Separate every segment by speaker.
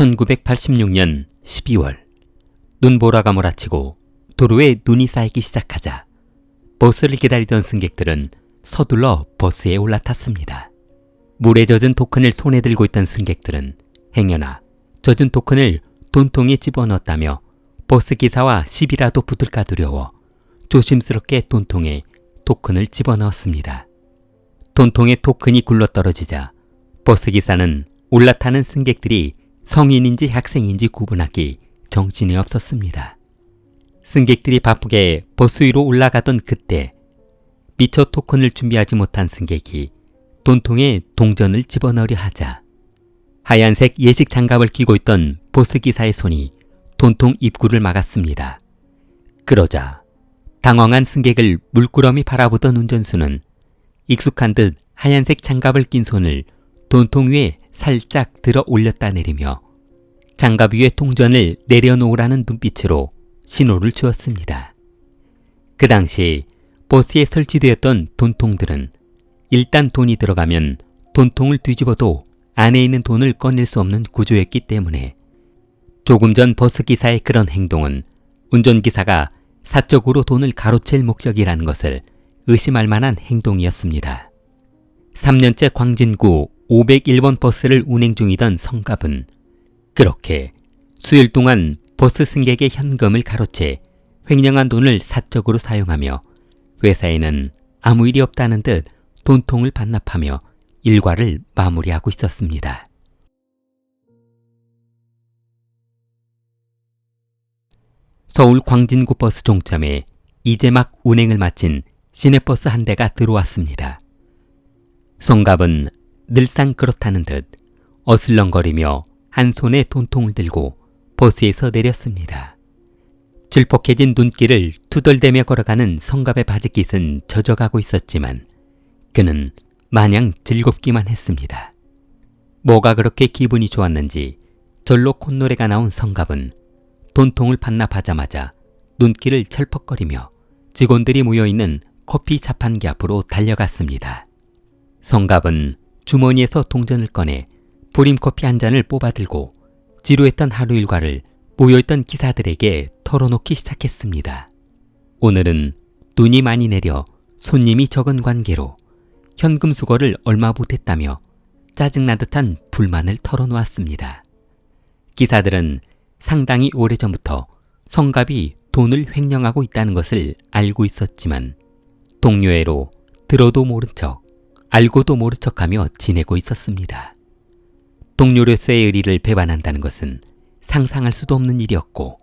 Speaker 1: 1986년 12월 눈보라가 몰아치고 도로에 눈이 쌓이기 시작하자 버스를 기다리던 승객들은 서둘러 버스에 올라탔습니다. 물에 젖은 토큰을 손에 들고 있던 승객들은 행여나 젖은 토큰을 돈통에 집어넣었다며 버스 기사와 시비라도 붙을까 두려워 조심스럽게 돈통에 토큰을 집어넣었습니다. 돈통에 토큰이 굴러떨어지자 버스 기사는 올라타는 승객들이 성인인지 학생인지 구분하기 정신이 없었습니다. 승객들이 바쁘게 버스 위로 올라가던 그때 미처 토큰을 준비하지 못한 승객이 돈통에 동전을 집어넣으려 하자 하얀색 예식 장갑을 끼고 있던 버스 기사의 손이 돈통 입구를 막았습니다. 그러자 당황한 승객을 물끄러미 바라보던 운전수는 익숙한 듯 하얀색 장갑을 낀 손을 돈통 위에 살짝 들어 올렸다 내리며 장갑 위에 동전을 내려놓으라는 눈빛으로 신호를 주었습니다. 그 당시 버스에 설치되었던 돈통들은 일단 돈이 들어가면 돈통을 뒤집어도 안에 있는 돈을 꺼낼 수 없는 구조였기 때문에 조금 전 버스기사의 그런 행동은 운전기사가 사적으로 돈을 가로챌 목적이라는 것을 의심할 만한 행동이었습니다. 3년째 광진구 501번 버스를 운행 중이던 성갑은 그렇게 수일 동안 버스 승객의 현금을 가로채 횡령한 돈을 사적으로 사용하며 회사에는 아무 일이 없다는 듯 돈통을 반납하며 일과를 마무리하고 있었습니다. 서울 광진구 버스 종점에 이제 막 운행을 마친 시내버스 한 대가 들어왔습니다. 성갑은 늘상 그렇다는 듯 어슬렁거리며 한 손에 돈통을 들고 버스에서 내렸습니다. 질퍽해진 눈길을 투덜대며 걸어가는 성갑의 바지깃은 젖어가고 있었지만 그는 마냥 즐겁기만 했습니다. 뭐가 그렇게 기분이 좋았는지 절로 콧노래가 나온 성갑은 돈통을 반납하자마자 눈길을 철퍽거리며 직원들이 모여있는 커피 자판기 앞으로 달려갔습니다. 성갑은 주머니에서 동전을 꺼내 프림커피 한 잔을 뽑아들고 지루했던 하루 일과를 모여있던 기사들에게 털어놓기 시작했습니다. 오늘은 눈이 많이 내려 손님이 적은 관계로 현금 수거를 얼마 못했다며 짜증난 듯한 불만을 털어놓았습니다. 기사들은 상당히 오래전부터 성갑이 돈을 횡령하고 있다는 것을 알고 있었지만 동료애로 들어도 모른 척 알고도 모른 척하며 지내고 있었습니다. 동료로서의 의리를 배반한다는 것은 상상할 수도 없는 일이었고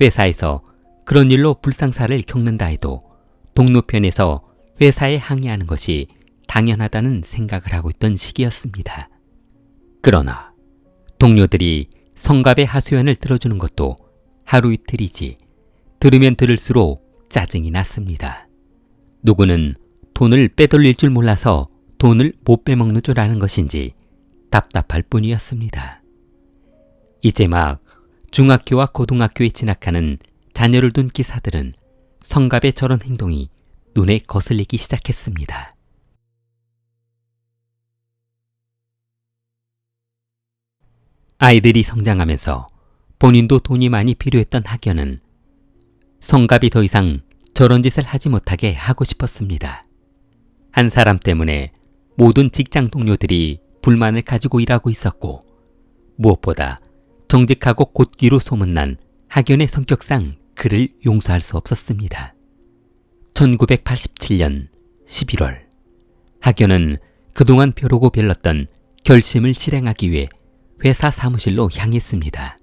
Speaker 1: 회사에서 그런 일로 불상사를 겪는다 해도 동료편에서 회사에 항의하는 것이 당연하다는 생각을 하고 있던 시기였습니다. 그러나 동료들이 성갑의 하소연을 들어주는 것도 하루 이틀이지 들으면 들을수록 짜증이 났습니다. 누구는 돈을 빼돌릴 줄 몰라서 돈을 못 빼먹는 줄 아는 것인지 답답할 뿐이었습니다. 이제 막 중학교와 고등학교에 진학하는 자녀를 둔 기사들은 성갑의 저런 행동이 눈에 거슬리기 시작했습니다. 아이들이 성장하면서 본인도 돈이 많이 필요했던 학연은 성갑이 더 이상 저런 짓을 하지 못하게 하고 싶었습니다. 한 사람 때문에 모든 직장 동료들이 불만을 가지고 일하고 있었고 무엇보다 정직하고 곧기로 소문난 학연의 성격상 그를 용서할 수 없었습니다. 1987년 11월 학연은 그동안 벼르고 별렀던 결심을 실행하기 위해 회사 사무실로 향했습니다.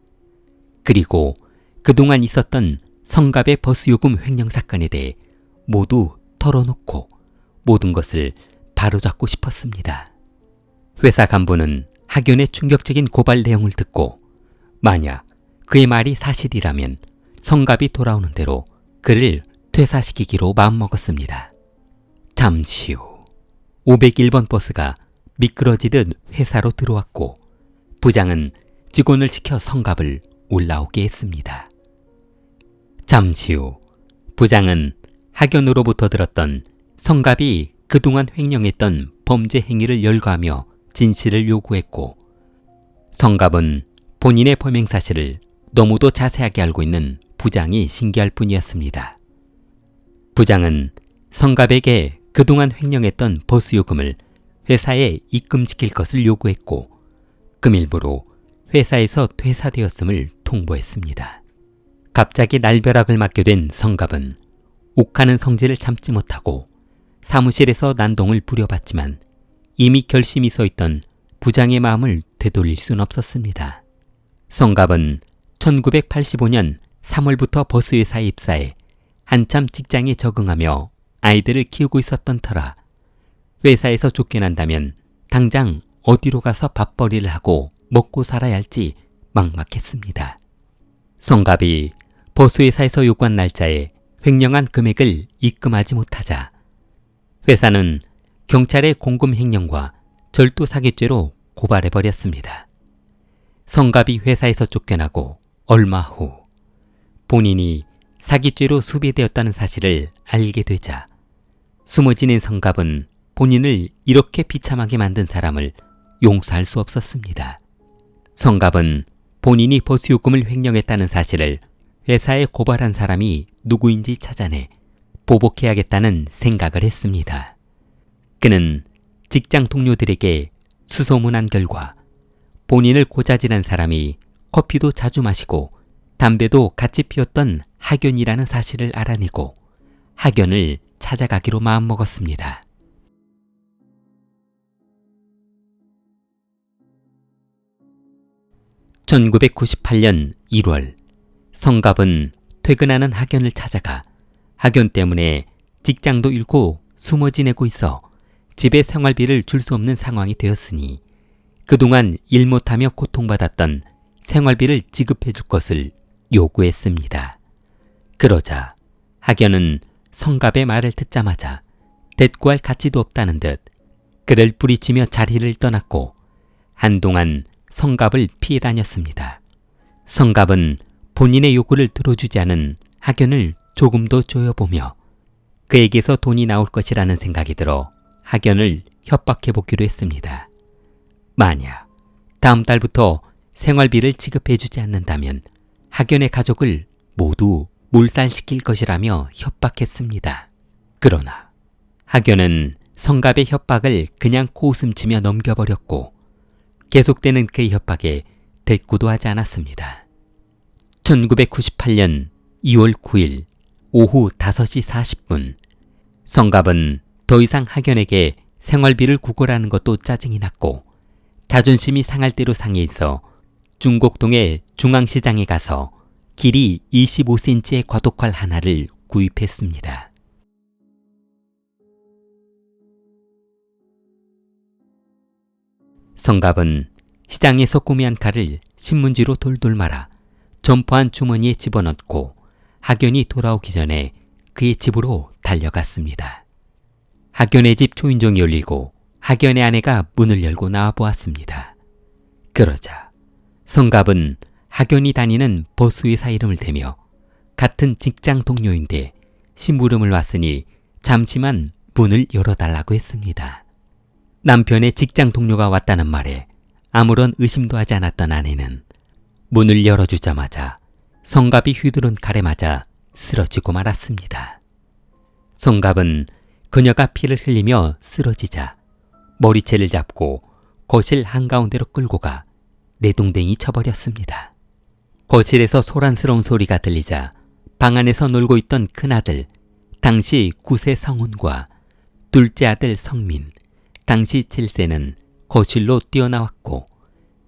Speaker 1: 그리고 그동안 있었던 성갑의 버스 요금 횡령 사건에 대해 모두 털어놓고 모든 것을 바로잡고 싶었습니다. 회사 간부는 학연의 충격적인 고발 내용을 듣고 만약 그의 말이 사실이라면 성갑이 돌아오는 대로 그를 퇴사시키기로 마음먹었습니다. 잠시 후 501번 버스가 미끄러지듯 회사로 들어왔고 부장은 직원을 시켜 성갑을 올라오게 했습니다. 잠시 후 부장은 학연으로부터 들었던 성갑이 그동안 횡령했던 범죄 행위를 열거하며 진실을 요구했고 성갑은 본인의 범행 사실을 너무도 자세하게 알고 있는 부장이 신기할 뿐이었습니다. 부장은 성갑에게 그동안 횡령했던 버스 요금을 회사에 입금시킬 것을 요구했고 금일부로 회사에서 퇴사되었음을 통보했습니다. 갑자기 날벼락을 맞게 된 성갑은 욱하는 성질을 참지 못하고 사무실에서 난동을 부려봤지만 이미 결심이 서있던 부장의 마음을 되돌릴 순 없었습니다. 성갑은 1985년 3월부터 버스회사에 입사해 한참 직장에 적응하며 아이들을 키우고 있었던 터라 회사에서 쫓겨난다면 당장 어디로 가서 밥벌이를 하고 먹고 살아야 할지 막막했습니다. 성갑이 버스회사에서 요구한 날짜에 횡령한 금액을 입금하지 못하자 회사는 경찰에 공금 횡령과 절도 사기죄로 고발해버렸습니다. 성갑이 회사에서 쫓겨나고 얼마 후 본인이 사기죄로 수배되었다는 사실을 알게 되자 숨어 지낸 성갑은 본인을 이렇게 비참하게 만든 사람을 용서할 수 없었습니다. 성갑은 본인이 버스 요금을 횡령했다는 사실을 회사에 고발한 사람이 누구인지 찾아내 보복해야겠다는 생각을 했습니다. 그는 직장 동료들에게 수소문한 결과 본인을 고자질한 사람이 커피도 자주 마시고 담배도 같이 피웠던 학연이라는 사실을 알아내고 학연을 찾아가기로 마음먹었습니다. (1998년 1월) 성갑은 퇴근하는 학연을 찾아가 학연 때문에 직장도 잃고 숨어 지내고 있어 집에 생활비를 줄 수 없는 상황이 되었으니 그동안 일 못하며 고통받았던 생활비를 지급해 줄 것을 요구했습니다. 그러자 학연은 성갑의 말을 듣자마자 대꾸할 가치도 없다는 듯 그를 뿌리치며 자리를 떠났고 한동안 성갑을 피해 다녔습니다. 성갑은 본인의 요구를 들어주지 않은 학연을 조금도 조여보며 그에게서 돈이 나올 것이라는 생각이 들어 학연을 협박해보기로 했습니다. 만약 다음 달부터 생활비를 지급해주지 않는다면 학연의 가족을 모두 몰살시킬 것이라며 협박했습니다. 그러나 학연은 성갑의 협박을 그냥 코웃음치며 넘겨버렸고 계속되는 그의 협박에 대꾸도 하지 않았습니다. 1998년 2월 9일 오후 5시 40분 성갑은 더 이상 학연에게 생활비를 구걸하는 것도 짜증이 났고 자존심이 상할 대로 상해 있어 중곡동의 중앙시장에 가서 길이 25cm의 과도칼 하나를 구입했습니다. 성갑은 시장에서 구매한 칼을 신문지로 돌돌 말아 점퍼한 주머니에 집어넣고 학연이 돌아오기 전에 그의 집으로 달려갔습니다. 학연의 집 초인종이 울리고 학연의 아내가 문을 열고 나와보았습니다. 그러자 성갑은 학연이 다니는 버스회사 이름을 대며 같은 직장 동료인데 심부름을 왔으니 잠시만 문을 열어달라고 했습니다. 남편의 직장 동료가 왔다는 말에 아무런 의심도 하지 않았던 아내는 문을 열어주자마자 성갑이 휘두른 칼에 맞아 쓰러지고 말았습니다. 성갑은 그녀가 피를 흘리며 쓰러지자 머리채를 잡고 거실 한가운데로 끌고 가 내동댕이 쳐버렸습니다. 거실에서 소란스러운 소리가 들리자 방 안에서 놀고 있던 큰아들, 당시 9세 성훈과 둘째 아들 성민, 당시 7세는 거실로 뛰어나왔고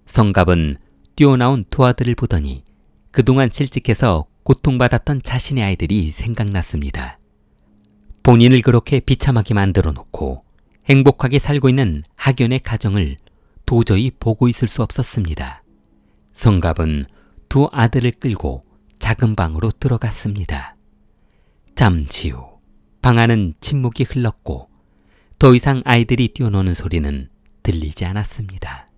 Speaker 1: 성갑은 뛰어나온 두 아들을 보더니 그동안 실직해서 고통받았던 자신의 아이들이 생각났습니다. 본인을 그렇게 비참하게 만들어 놓고 행복하게 살고 있는 학연의 가정을 도저히 보고 있을 수 없었습니다. 성갑은 두 아들을 끌고 작은 방으로 들어갔습니다. 잠시 후 방 안은 침묵이 흘렀고 더 이상 아이들이 뛰어노는 소리는 들리지 않았습니다.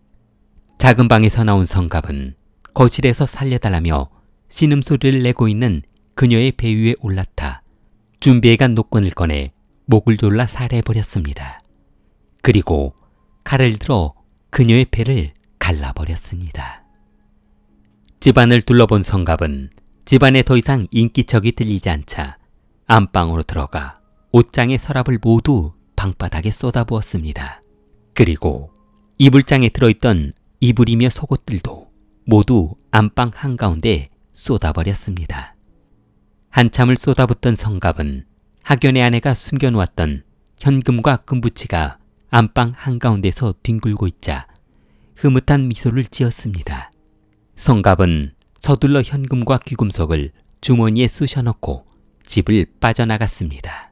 Speaker 1: 작은 방에서 나온 성갑은 거실에서 살려달라며 신음소리를 내고 있는 그녀의 배 위에 올라타 준비해간 노끈을 꺼내 목을 졸라 살해버렸습니다. 그리고 칼을 들어 그녀의 배를 갈라버렸습니다. 집안을 둘러본 성갑은 집안에 더 이상 인기척이 들리지 않자 안방으로 들어가 옷장의 서랍을 모두 방바닥에 쏟아부었습니다. 그리고 이불장에 들어있던 이불이며 속옷들도 모두 안방 한가운데 쏟아버렸습니다. 한참을 쏟아붓던 성갑은 학연의 아내가 숨겨놓았던 현금과 금부치가 안방 한가운데서 뒹굴고 있자 흐뭇한 미소를 지었습니다. 성갑은 서둘러 현금과 귀금속을 주머니에 쑤셔넣고 집을 빠져나갔습니다.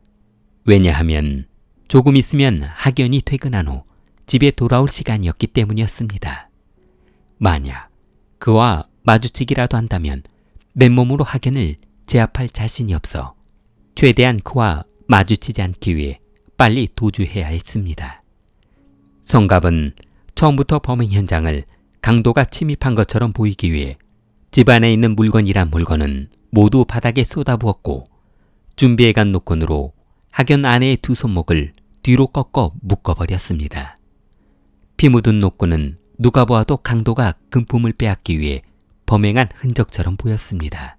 Speaker 1: 왜냐하면 조금 있으면 학연이 퇴근한 후 집에 돌아올 시간이었기 때문이었습니다. 만약 그와 마주치기라도 한다면 맨몸으로 학연을 제압할 자신이 없어 최대한 그와 마주치지 않기 위해 빨리 도주해야 했습니다. 성갑은 처음부터 범행 현장을 강도가 침입한 것처럼 보이기 위해 집 안에 있는 물건이란 물건은 모두 바닥에 쏟아부었고 준비해간 노끈으로 학연 아내의 두 손목을 뒤로 꺾어 묶어버렸습니다. 피 묻은 노끈은 누가 보아도 강도가 금품을 빼앗기 위해 범행한 흔적처럼 보였습니다.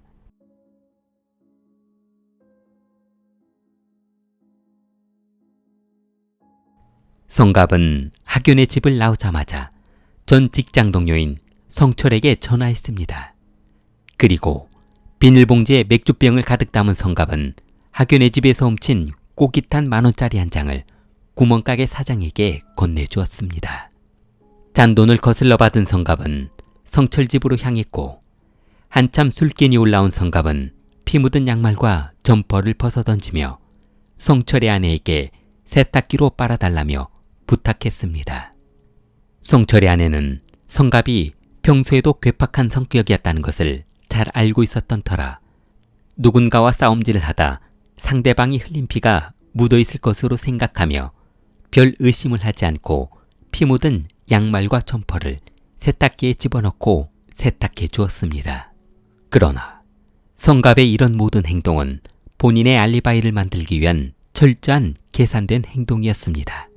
Speaker 1: 성갑은 학연의 집을 나오자마자 전 직장 동료인 성철에게 전화했습니다. 그리고 비닐봉지에 맥주병을 가득 담은 성갑은 학연의 집에서 훔친 꼬깃한 10,000원짜리 한 장을 구멍가게 사장에게 건네주었습니다. 잔돈을 거슬러 받은 성갑은 성철 집으로 향했고 한참 술기운이 올라온 성갑은 피 묻은 양말과 점퍼를 벗어던지며 성철의 아내에게 세탁기로 빨아달라며 부탁했습니다. 성철의 아내는 성갑이 평소에도 괴팍한 성격이었다는 것을 잘 알고 있었던 터라 누군가와 싸움질을 하다 상대방이 흘린 피가 묻어있을 것으로 생각하며 별 의심을 하지 않고 피 묻은 양말과 점퍼를 세탁기에 집어넣고 세탁해 주었습니다. 그러나 성갑의 이런 모든 행동은 본인의 알리바이를 만들기 위한 철저한 계산된 행동이었습니다.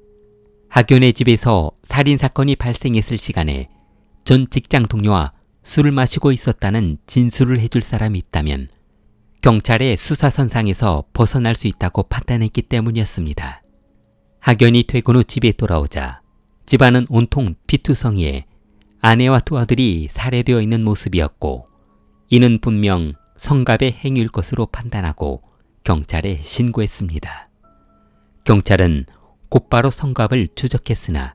Speaker 1: 학연의 집에서 살인사건이 발생했을 시간에 전 직장 동료와 술을 마시고 있었다는 진술을 해줄 사람이 있다면 경찰의 수사선상에서 벗어날 수 있다고 판단했기 때문이었습니다. 학연이 퇴근 후 집에 돌아오자 집안은 온통 피투성이에 아내와 두 아들이 살해되어 있는 모습이었고 이는 분명 성갑의 행위일 것으로 판단하고 경찰에 신고했습니다. 경찰은 곧바로 성갑을 추적했으나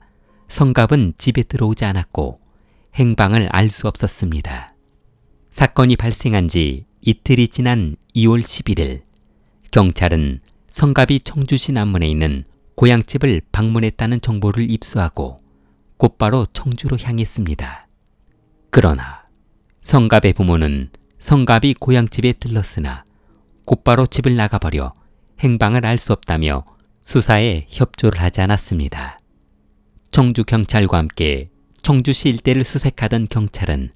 Speaker 1: 성갑은 집에 들어오지 않았고 행방을 알 수 없었습니다. 사건이 발생한 지 이틀이 지난 2월 11일 경찰은 성갑이 청주시 남문에 있는 고향집을 방문했다는 정보를 입수하고 곧바로 청주로 향했습니다. 그러나 성갑의 부모는 성갑이 고향집에 들렀으나 곧바로 집을 나가버려 행방을 알 수 없다며 수사에 협조를 하지 않았습니다. 청주 경찰과 함께 청주시 일대를 수색하던 경찰은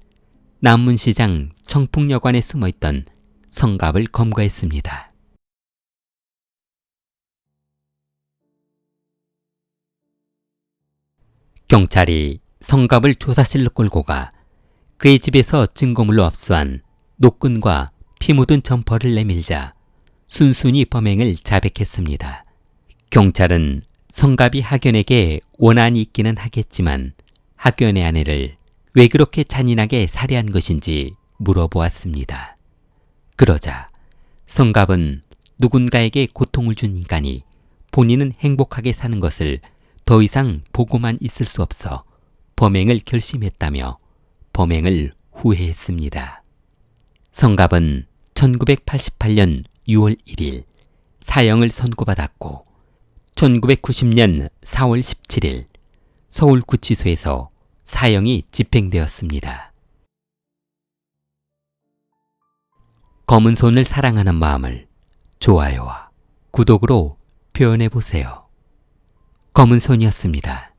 Speaker 1: 남문시장 청풍여관에 숨어있던 성갑을 검거했습니다. 경찰이 성갑을 조사실로 끌고 가 그의 집에서 증거물로 압수한 노끈과 피 묻은 점퍼를 내밀자 순순히 범행을 자백했습니다. 경찰은 성갑이 학연에게 원한이 있기는 하겠지만 학연의 아내를 왜 그렇게 잔인하게 살해한 것인지 물어보았습니다. 그러자 성갑은 누군가에게 고통을 준 인간이 본인은 행복하게 사는 것을 더 이상 보고만 있을 수 없어 범행을 결심했다며 범행을 후회했습니다. 성갑은 1988년 6월 1일 사형을 선고받았고 1990년 4월 17일 서울구치소에서 사형이 집행되었습니다. 검은 손을 사랑하는 마음을 좋아요와 구독으로 표현해보세요. 검은 손이었습니다.